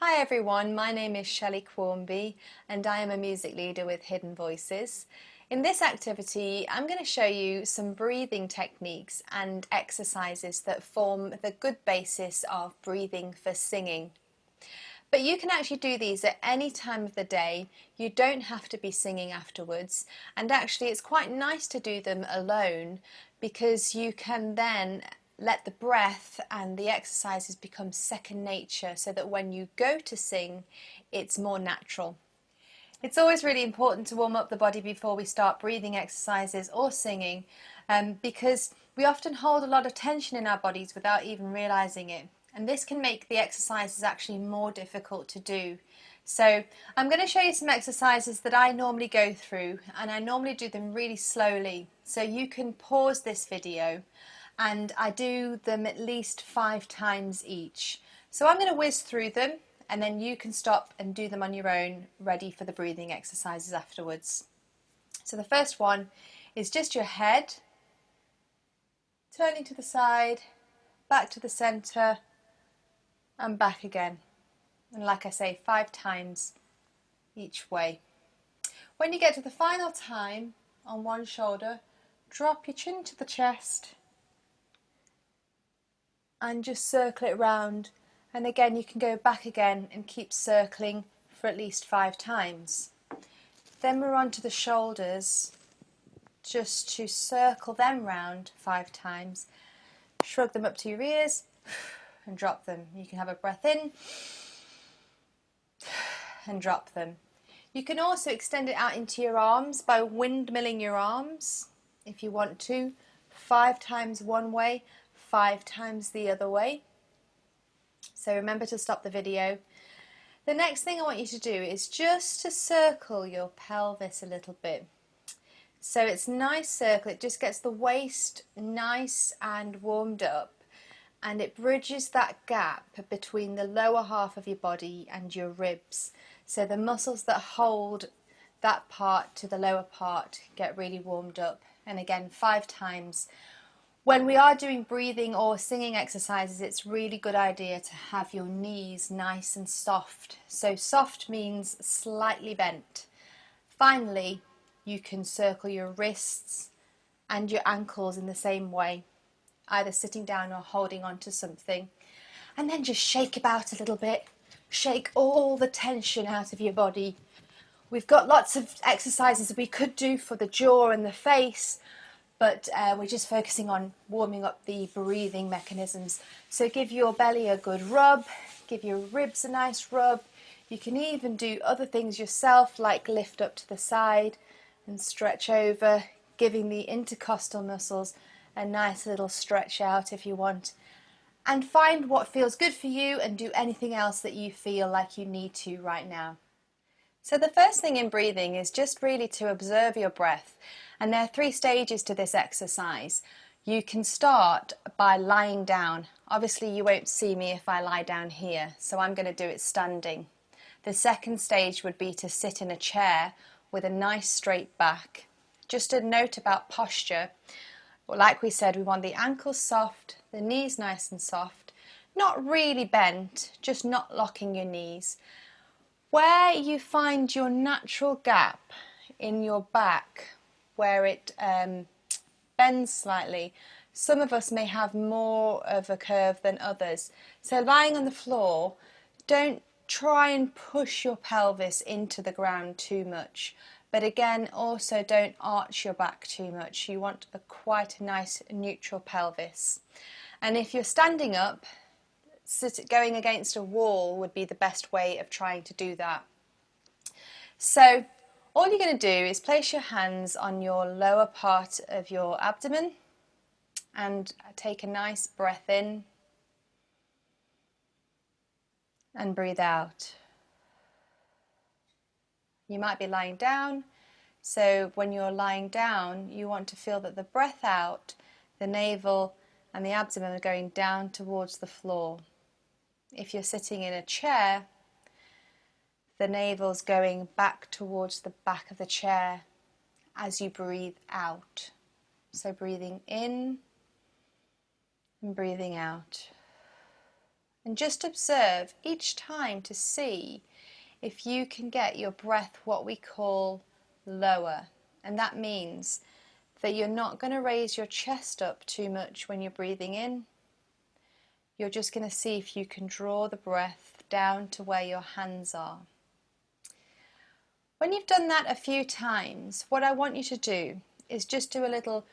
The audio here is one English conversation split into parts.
Hi everyone, my name is Shelley Quarmby and I am a music leader with Hidden Voices. In this activity I'm going to show you some breathing techniques and exercises that form the good basis of breathing for singing. But you can actually do these at any time of the day. You don't have to be singing afterwards, and actually it's quite nice to do them alone because you can then let the breath and the exercises become second nature so that when you go to sing it's more natural. It's always really important to warm up the body before we start breathing exercises or singing because we often hold a lot of tension in our bodies without even realising it. And this can make the exercises actually more difficult to do. So I'm going to show you some exercises that I normally go through, and I normally do them really slowly. So you can pause this video and I do them at least 5 times each. So I'm going to whiz through them and then you can stop and do them on your own, ready for the breathing exercises afterwards. So the first one is just your head, turning to the side, back to the centre and back again. And like I say, 5 times each way. When you get to the final time on one shoulder, drop your chin to the chest and just circle it round. And again, you can go back again and keep circling for at least 5 times. Then we're on to the shoulders, just to circle them round 5 times. Shrug them up to your ears and drop them. You can have a breath in and drop them. You can also extend it out into your arms by windmilling your arms if you want to. 5 times one way, 5 times the other way. So remember to stop the video. The next thing I want you to do is just to circle your pelvis a little bit. So it's a nice circle, it just gets the waist nice and warmed up, and it bridges that gap between the lower half of your body and your ribs. So the muscles that hold that part to the lower part get really warmed up. And again, 5 times. When we are doing breathing or singing exercises, it's really good idea to have your knees nice and soft. So soft means slightly bent. Finally, you can circle your wrists and your ankles in the same way, either sitting down or holding on to something. And then just shake about a little bit. Shake all the tension out of your body. We've got lots of exercises that we could do for the jaw and the face, but we're just focusing on warming up the breathing mechanisms. So give your belly a good rub, give your ribs a nice rub. You can even do other things yourself, like lift up to the side and stretch over, giving the intercostal muscles a nice little stretch out if you want. And find what feels good for you and do anything else that you feel like you need to right now. So the first thing in breathing is just really to observe your breath. And there are 3 stages to this exercise. You can start by lying down. Obviously you won't see me if I lie down here, so I'm going to do it standing. The second stage would be to sit in a chair with a nice straight back. Just a note about posture. Like we said, we want the ankles soft, the knees nice and soft, not really bent, just not locking your knees. Where you find your natural gap in your back, where it bends slightly, some of us may have more of a curve than others. So lying on the floor, don't try and push your pelvis into the ground too much. But again, also don't arch your back too much. You want quite a nice neutral pelvis. And if you're standing up, going against a wall would be the best way of trying to do that. So all you're going to do is place your hands on your lower part of your abdomen and take a nice breath in and breathe out. You might be lying down, so when you're lying down you want to feel that the breath out, the navel and the abdomen are going down towards the floor. If you're sitting in a chair, the navel's going back towards the back of the chair as you breathe out. So breathing in and breathing out. And just observe each time to see if you can get your breath what we call lower. And that means that you're not going to raise your chest up too much when you're breathing in. You're just going to see if you can draw the breath down to where your hands are. When you've done that a few times, what I want you to do is just do a little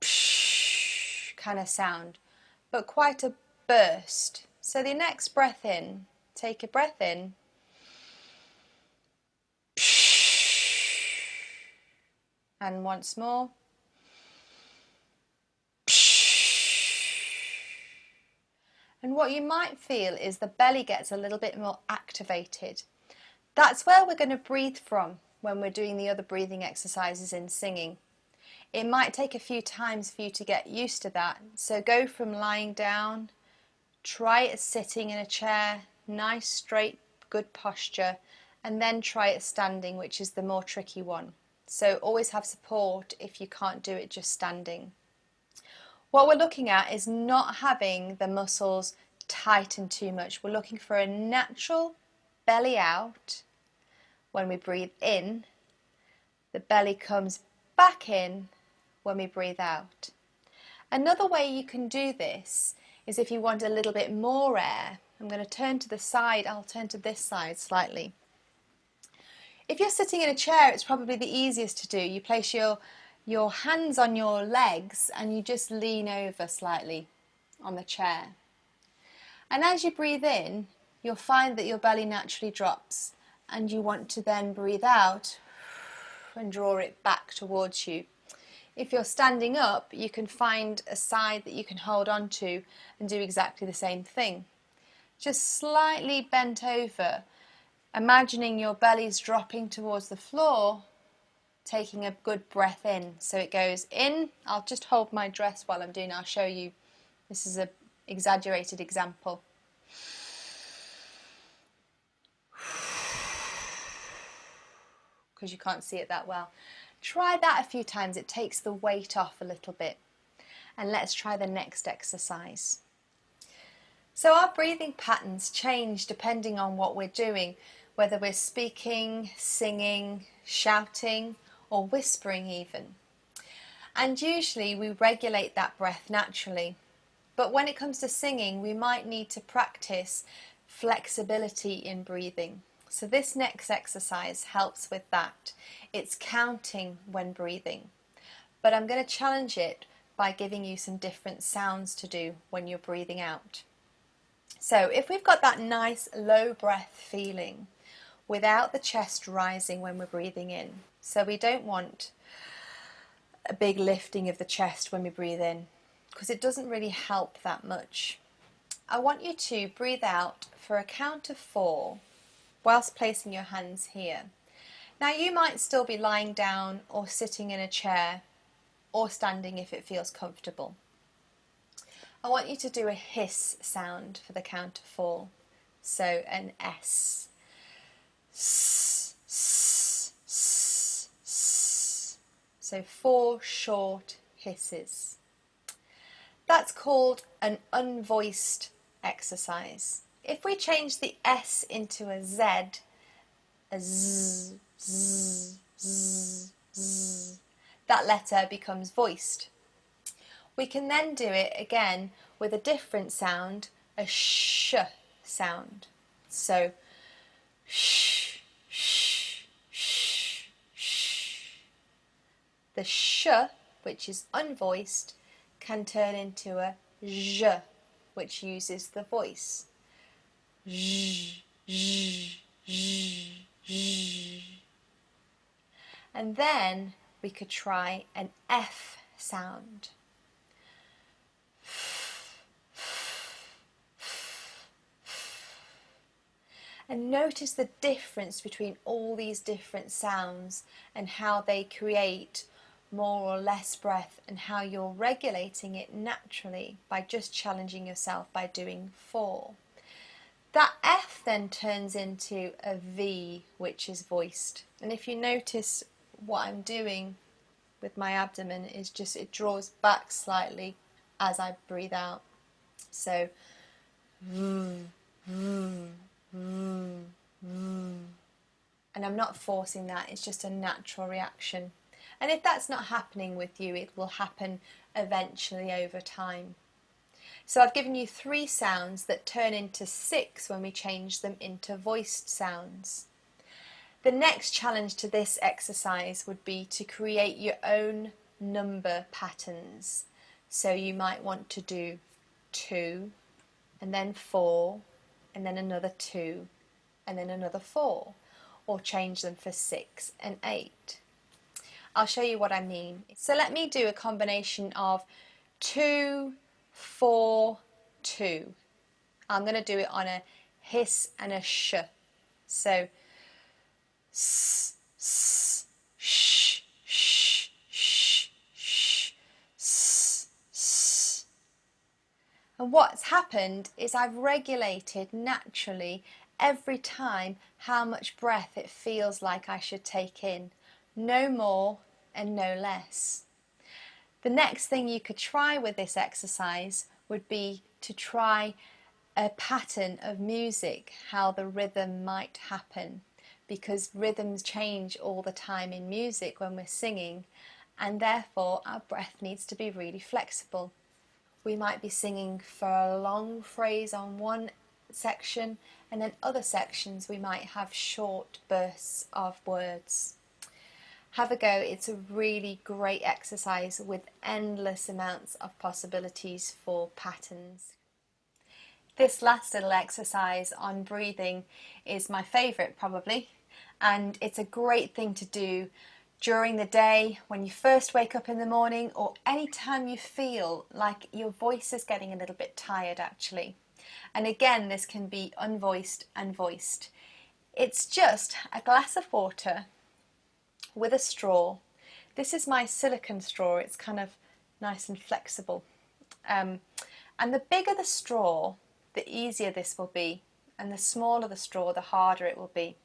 psh kind of sound, but quite a burst. So the next breath in, take a breath in, psh, and once more, psh. And what you might feel is the belly gets a little bit more activated. That's where we're going to breathe from when we're doing the other breathing exercises in singing. It might take a few times for you to get used to that. So go from lying down, try it sitting in a chair, nice, straight, good posture, and then try it standing, which is the more tricky one. So always have support if you can't do it just standing. What we're looking at is not having the muscles tighten too much. We're looking for a natural belly out. When we breathe in, the belly comes back in when we breathe out. Another way you can do this is if you want a little bit more air. I'm going to turn to the side, I'll turn to this side slightly. If you're sitting in a chair, it's probably the easiest to do. You place your hands on your legs and you just lean over slightly on the chair. And as you breathe in, you'll find that your belly naturally drops, and you want to then breathe out and draw it back towards you. If you're standing up, you can find a side that you can hold on to and do exactly the same thing. Just slightly bent over, imagining your belly's dropping towards the floor, taking a good breath in. So it goes in. I'll just hold my dress while I'm doing it. I'll show you. This is an exaggerated example. Because you can't see it that well. Try that a few times. It takes the weight off a little bit. And let's try the next exercise. So our breathing patterns change depending on what we're doing, whether we're speaking, singing, shouting, or whispering even. And usually we regulate that breath naturally. But when it comes to singing, we might need to practice flexibility in breathing. So this next exercise helps with that. It's counting when breathing. But I'm going to challenge it by giving you some different sounds to do when you're breathing out. So if we've got that nice low breath feeling without the chest rising when we're breathing in, so we don't want a big lifting of the chest when we breathe in, because it doesn't really help that much. I want you to breathe out for a count of 4 whilst placing your hands here. Now you might still be lying down or sitting in a chair or standing if it feels comfortable. I want you to do a hiss sound for the count of 4. So an S. S, s, s, s. So 4 short hisses. That's called an unvoiced exercise. If we change the S into a Z, a Z, Z, Z, Z, that letter becomes voiced. We can then do it again with a different sound, a sh sound. So, sh, sh, sh, sh. The sh, which is unvoiced, can turn into a j, which uses the voice. J, j, j, j. And then we could try an F sound. And notice the difference between all these different sounds and how they create more or less breath, and how you're regulating it naturally by just challenging yourself by doing 4. That F then turns into a V, which is voiced. And if you notice what I'm doing with my abdomen is just it draws back slightly as I breathe out. So V, And I'm not forcing that, it's just a natural reaction. And if that's not happening with you, it will happen eventually over time. So I've given you 3 sounds that turn into 6 when we change them into voiced sounds. The next challenge to this exercise would be to create your own number patterns. So you might want to do 2, and then 4, and then another 2, and then another 4, or change them for 6 and 8. I'll show you what I mean. So let me do a combination of 2, 4, 2. I'm going to do it on a hiss and a sh. So s, s, sh, sh, sh, sh, s, s. And what's happened is I've regulated naturally every time how much breath it feels like I should take in. No more and no less. The next thing you could try with this exercise would be to try a pattern of music, how the rhythm might happen, because rhythms change all the time in music when we're singing, and therefore our breath needs to be really flexible. We might be singing for a long phrase on one section, and then other sections we might have short bursts of words. Have a go, it's a really great exercise with endless amounts of possibilities for patterns. This last little exercise on breathing is my favourite probably, and it's a great thing to do during the day when you first wake up in the morning, or any time you feel like your voice is getting a little bit tired actually. And again, this can be unvoiced and voiced. It's just a glass of water with a straw. This is my silicone straw, it's kind of nice and flexible. And the bigger the straw, the easier this will be, and the smaller the straw, the harder it will be.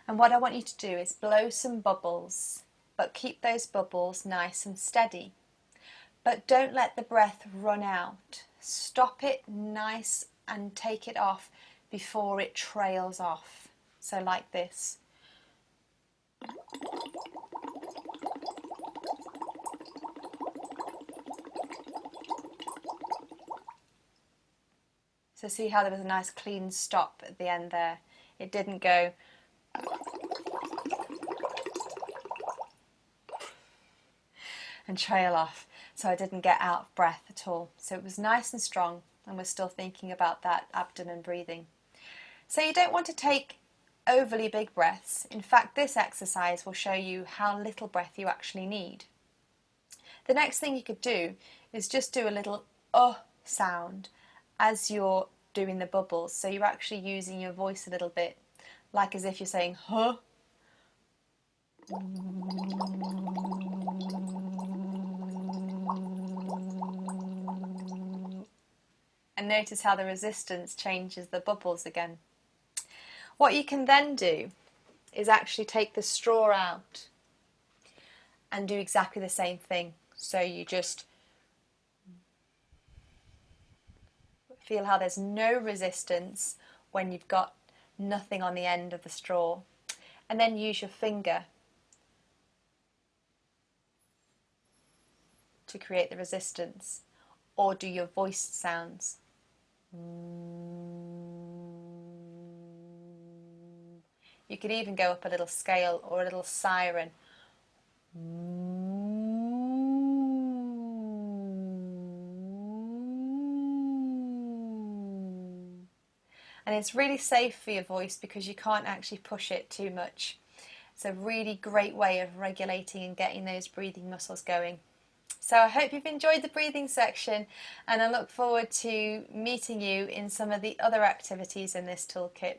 And what I want you to do is blow some bubbles, but keep those bubbles nice and steady. But don't let the breath run out. Stop it nice and take it off before it trails off. So like this. So see how there was a nice clean stop at the end there. It didn't go and trail off, so I didn't get out of breath at all. So it was nice and strong, and we're still thinking about that abdomen breathing. So you don't want to take overly big breaths. In fact, this exercise will show you how little breath you actually need. The next thing you could do is just do a little sound as you're doing the bubbles. So you're actually using your voice a little bit, like as if you're saying huh. And notice how the resistance changes the bubbles again. What you can then do is actually take the straw out and do exactly the same thing. So you just feel how there's no resistance when you've got nothing on the end of the straw. And then use your finger to create the resistance, or do your voiced sounds. You could even go up a little scale or a little siren. And it's really safe for your voice because you can't actually push it too much. It's a really great way of regulating and getting those breathing muscles going. So I hope you've enjoyed the breathing section, and I look forward to meeting you in some of the other activities in this toolkit.